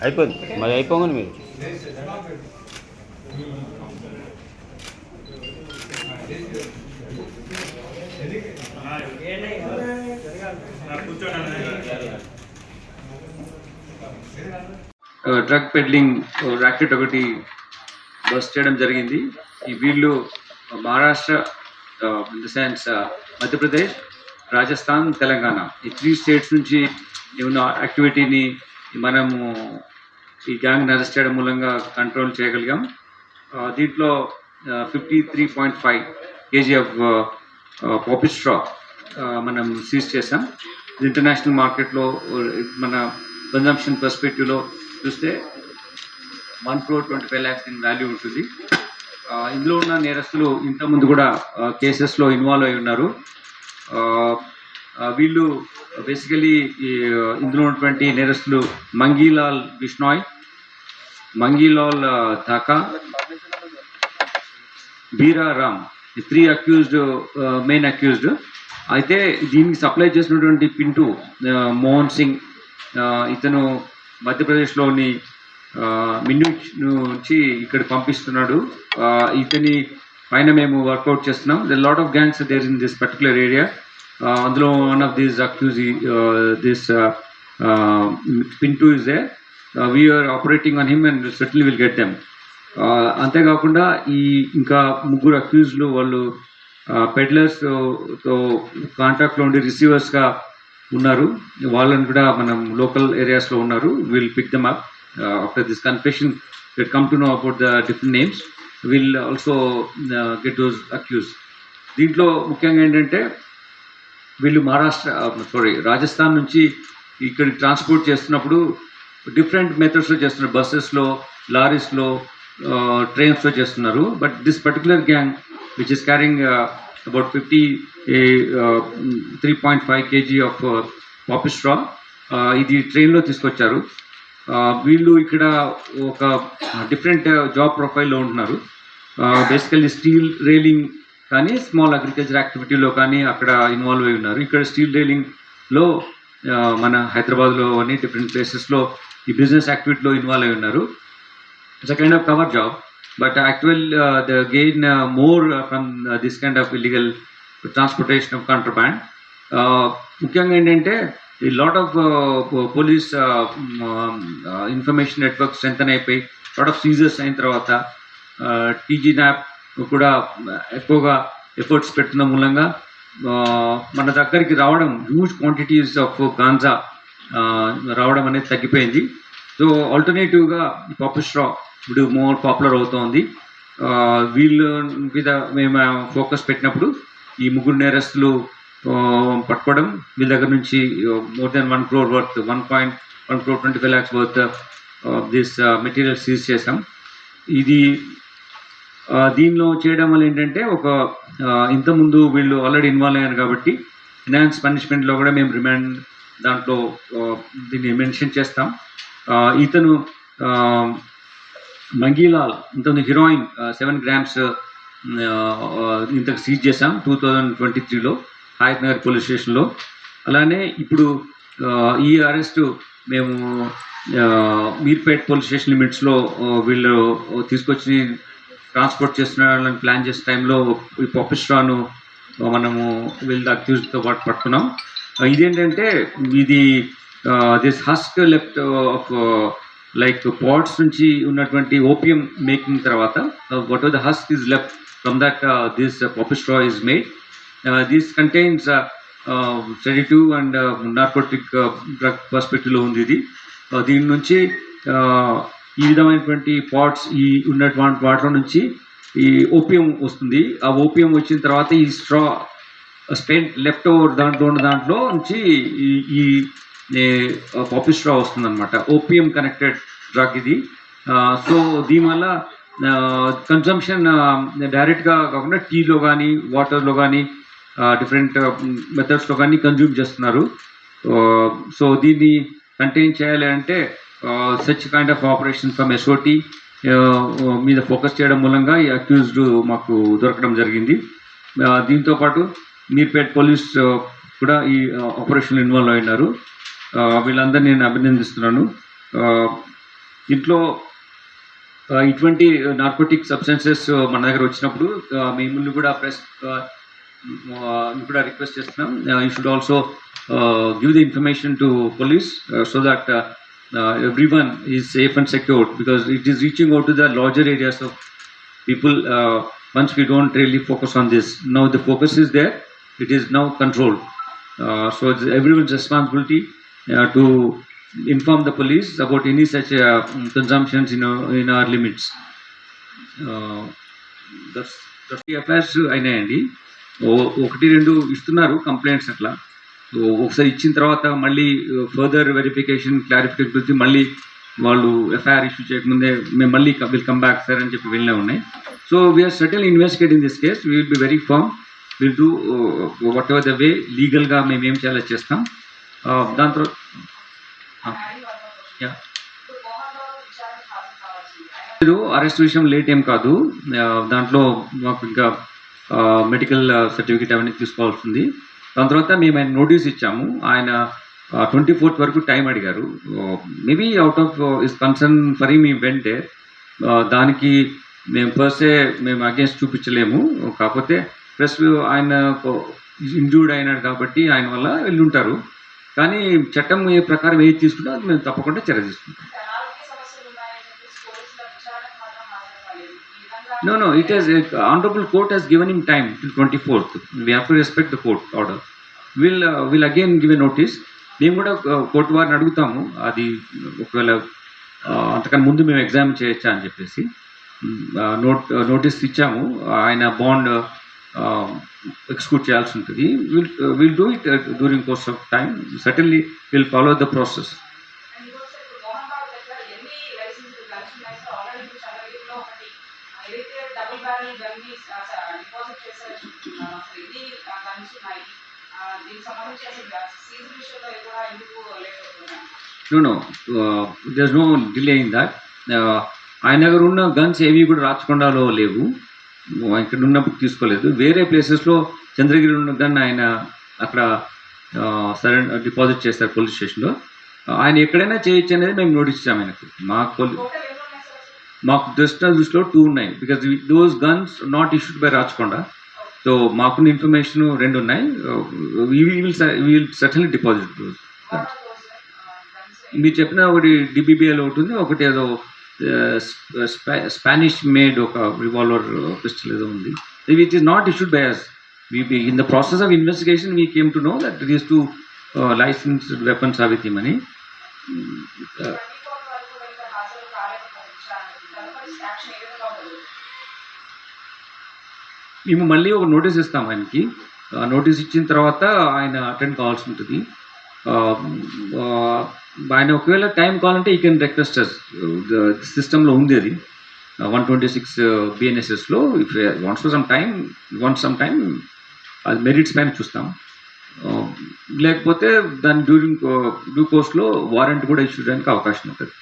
అయిపోయింది మరి అయిపోగానే మీరు డ్రగ్ పెడ్లింగ్ ర్యాకెట్ ఒకటి బస్ చేయడం జరిగింది. ఈ వీళ్ళు Maharashtra in the sense Madhya Pradesh, Rajasthan, Telangana ఈ 3 స్టేట్స్ నుంచి ఉన్న యాక్టివిటీని మనము ఈ గ్యాంగ్ అరెస్ట్ చేయడం మూలంగా కంట్రోల్ చేయగలిగాం. దీంట్లో 53.5 kg ఆఫ్ పాపీ స్ట్రా మనం సీజ్ చేసాం. ఇంటర్నేషనల్ మార్కెట్లో మన కన్జంప్షన్ పర్స్పెక్టివ్లో చూస్తే 1.25 crore ఇన్ వాల్యూ ఉంటుంది. ఇందులో ఉన్న నేరస్తులు ఇంతకుముందు కూడా కేసెస్లో ఇన్వాల్వ్ అయి ఉన్నారు. వీళ్ళు బేసికలీ ఇందులో ఉన్నటువంటి నేరస్తులు Mangilal Bishnoi, Mangilal Dhaka, Bira Ram, 3 accused main accused. అయితే దీనికి సప్లై చేసినటువంటి పింటూ మోహన్ సింగ్, ఇతను మధ్యప్రదేశ్లోని మిన్ను నుంచి ఇక్కడ పంపిస్తున్నాడు. ఇతని పైన మేము వర్కౌట్ చేస్తున్నాం. The lot of gangs there in this particular area. అందులో one of these accused this Pintu is they. We are operating on him and certainly will get them. అంతేకాకుండా ఈ ఇంకా 3 అక్యూజ్లు వాళ్ళు పెడ్లర్స్తో కాంటాక్ట్లో ఉండి రిసీవర్స్గా ఉన్నారు. వాళ్ళని కూడా మనం లోకల్ ఏరియాస్లో ఉన్నారు. Will pick them up after this confession. Will come to know about the different names. Will also get those accuse. దీంట్లో ముఖ్యంగా ఏంటంటే వీళ్ళు రాజస్థాన్ నుంచి ఇక్కడికి ట్రాన్స్పోర్ట్ చేస్తున్నప్పుడు డిఫరెంట్ మెథడ్స్లో చేస్తున్నారు. బస్సెస్లో, లారీస్లో, ట్రైన్స్లో చేస్తున్నారు. But this particular gang which is carrying about 53.5 kg of poppy straw ఇది ట్రైన్లో తీసుకొచ్చారు. వీళ్ళు ఇక్కడ ఒక డిఫరెంట్ జాబ్ ప్రొఫైల్లో ఉంటున్నారు. బేసికల్లీ స్టీల్ రైలింగ్ కానీ స్మాల్ అగ్రికల్చర్ యాక్టివిటీలో కానీ అక్కడ ఇన్వాల్వ్ అయి ఉన్నారు. ఇక్కడ స్టీల్ రైలింగ్లో మన హైదరాబాద్లో అని డిఫరెంట్ ప్లేసెస్లో ఈ బిజినెస్ యాక్టివిటీలో ఇన్వాల్వ్ అయి ఉన్నారు. It's a kind of cover job. But actually they gain more from this kind of illegal transportation of contraband. ముఖ్యంగా ఏంటంటే ఈ lot of police information network strengthen అయిపోయి లాట్ ఆఫ్ సీజర్స్ అయిన తర్వాత టీజీ న్యాప్ కూడా ఎక్కువగా ఎఫర్ట్స్ పెడుతున్న మూలంగా మన దగ్గరికి రావడం హ్యూజ్ క్వాంటిటీస్ ఆఫ్ గాంజా రావడం అనేది తగ్గిపోయింది. సో ఆల్టర్నేటివ్గా ఈ పాపీ స్ట్రా ఇప్పుడు మోర్ పాపులర్ అవుతోంది. వీళ్ళ మీద మేము ఫోకస్ పెట్టినప్పుడు ఈ 3 నేరస్తులు పట్టుకోవడం, వీళ్ళ దగ్గర నుంచి more than 1 crore worth 1,25 lakhs worth this material seize చేసాం. ఇది దీనిలో చేయడం వల్ల ఏంటంటే ఇంతకుముందు వీళ్ళు ఆల్రెడీ ఇన్వాల్వ్ అయ్యారు కాబట్టి ఫినాన్స్ పనిష్మెంట్లో కూడా మేము రిమాండ్ దాంట్లో దీన్ని మెన్షన్ చేస్తాం. ఇతను మంగీలాల్ ఇంతకుముందు హీరోయిన్ 7 grams ఇంతకు సీజ్ చేసాం 2023లో హయత్ నగర్ పోలీస్ స్టేషన్లో. అలానే ఇప్పుడు ఈ అరెస్టు మేము మీర్పేట్ పోలీస్ స్టేషన్ లిమిట్స్లో వీళ్ళు తీసుకొచ్చి ట్రాన్స్పోర్ట్ చేస్తున్న వాళ్ళని ప్లాన్ చేసే టైంలో ఈ పాపిస్ట్రాను మనము వీళ్ళ అక్యూజ్తో పాటు పట్టుకున్నాం. ఇదేంటంటే ఇది this husk left of like pots నుంచి ఉన్నటువంటి ఓపియం మేకింగ్ తర్వాత what are the husk is left from that this poppy straw is made. This contains sedative and narcotic drug పర్స్పెక్టివ్లో ఉంది ఇది. దీని నుంచి ఈ విధమైనటువంటి పాట్స్ ఈ ఉన్నటువంటి వాటిలో నుంచి ఈ ఓపియం వస్తుంది. ఆ ఓపియం వచ్చిన తర్వాత ఈ స్ట్రా స్పెంట్ లెఫ్ట్ ఓవర్ దాంట్లో నుంచి ఈ పాపీ స్ట్రా వస్తుందన్నమాట. ఓపియం కనెక్టెడ్ డ్రగ్ ఇది. సో దీనివల్ల కన్సంప్షన్ డైరెక్ట్గా కాకుండా టీలో కానీ వాటర్లో కానీ డిఫరెంట్ మెథడ్స్లో కానీ కన్జ్యూమ్ చేస్తున్నారు. సో దీన్ని కంటైన్ చేయాలి అంటే such kind of operation from SOT మీద ఫోకస్ చేయడం మూలంగా ఈ అక్యూజ్డ్ మాకు దొరకడం జరిగింది. దీంతోపాటు మీర్పేట్ పోలీస్ కూడా ఈ ఆపరేషన్లో ఇన్వాల్వ్ అయినారు. వీళ్ళందరినీ నేను అభినందిస్తున్నాను. ఇంట్లో ఇటువంటి నార్కోటిక్ సబ్స్టెన్సెస్ మన దగ్గర వచ్చినప్పుడు మిమ్మల్ని కూడా కూడా రిక్వెస్ట్ చేస్తున్నాం. You should also give the information to police so that everyone is safe and secured, because it is reaching out to the larger areas of people. Once we don't really focus on this, now the focus is there, it is now controlled. So it's everyone's responsibility to inform the police about any such consumptions in our limits. That's affairs అయినాయండి. 1-2 ఇస్తున్నారు complaints అట్లా. ఒకసారి ఇచ్చిన తర్వాత మళ్ళీ further verification clarification మళ్ళీ వాళ్ళు FIR issue చేయకముందే మేము మళ్ళీ విల్ కమ్ బ్యాక్ సార్ అని చెప్పి వెళ్ళే ఉన్నాయి. So we're certainly investigating this case. We will be very firm. Will do whatever the way లీగల్గా మేము ఏం చేయాలో చేస్తాం. దాని తర్వాత అరెస్ట్ విషయం లేట్ ఏం కాదు. దాంట్లో మాకు ఇంకా మెడికల్ సర్టిఫికేట్ అవన్నీ తీసుకోవాల్సింది. దాని తర్వాత మేము ఆయన నోటీస్ ఇచ్చాము. ఆయన 24th వరకు టైం అడిగారు. Maybe out of is concern for me వెంటే దానికి మేము పర్సే మేము అగేన్స్ట్ చూపించలేము. కాకపోతే ప్లస్ ఆయన ఇంజూర్డ్ అయినాడు కాబట్టి ఆయన వల్ల వెళ్ళి ఉంటారు. కానీ చట్టం ఏ ప్రకారం ఏది తీసుకుంటే అది మేము తప్పకుండా చర్య తీసుకుంటాం. No, it has honorable court has given him time till 24th. We have to respect the court order. We'll again give a notice. మేము కూడా కోర్టు వారిని అడుగుతాము అది ఒకవేళ అంతకన్నా ముందు మేము ఎగ్జామ్ చేయొచ్చా అని చెప్పేసి నోటీస్ ఇచ్చాము. ఆయన బాండ్ ఎక్స్క్యూట్ చేయాల్సి ఉంటుంది. Will do it during course of time. Certainly will follow the process. No, there's no delay in that. ఆయన దగ్గర ఉన్న గన్స్ ఏవి కూడా రాచకొండలో లేవు. ఇక్కడ ఉన్నప్పుడు తీసుకోలేదు. వేరే ప్లేసెస్లో చంద్రగిరి ఉన్న గన్ ఆయన అక్కడ సరెండర్ డిపాజిట్ చేస్తారు పోలీస్ స్టేషన్లో. ఆయన ఎక్కడైనా చేయొచ్చు అనేది మేము నోటీస్ ఇచ్చాము ఆయనకు. మాకు దృష్టిలో 2 ఉన్నాయి. Because those guns not issued by Rachakonda. So మాకున్న ఇన్ఫర్మేషన్ 2 ఉన్నాయి. Will certainly deposit those guns. మీరు చెప్పిన ఒకటి డిబిబిఎల్ ఒకటి ఉంది, ఒకటి ఏదో స్పానిష్ మేడ్ ఒక రివాల్వర్ పిస్టల్ ఏదో ఉంది. Which is not issued by us. In the process of investigation we came to know that these 2 licensed weapons are with him అని. మేము మళ్ళీ ఒక నోటీస్ ఇస్తాం ఆయనకి. నోటీస్ ఇచ్చిన తర్వాత ఆయన అటెండ్ కావాల్సి ఉంటుంది. ఆయన ఒకవేళ టైం కావాలంటే ఈ కెన్ రిక్వెస్ట్ సిస్టంలో ఉంది అది 126 బిఎన్ఎస్ఎస్లో ఇఫ్ వాంట్స్ సమ్ టైం అది మెరిట్స్ పైన చూస్తాం. లేకపోతే దాని డ్యూ కోర్స్లో వారెంట్ కూడా ఇష్యూ చేయడానికి అవకాశం ఉంటుంది.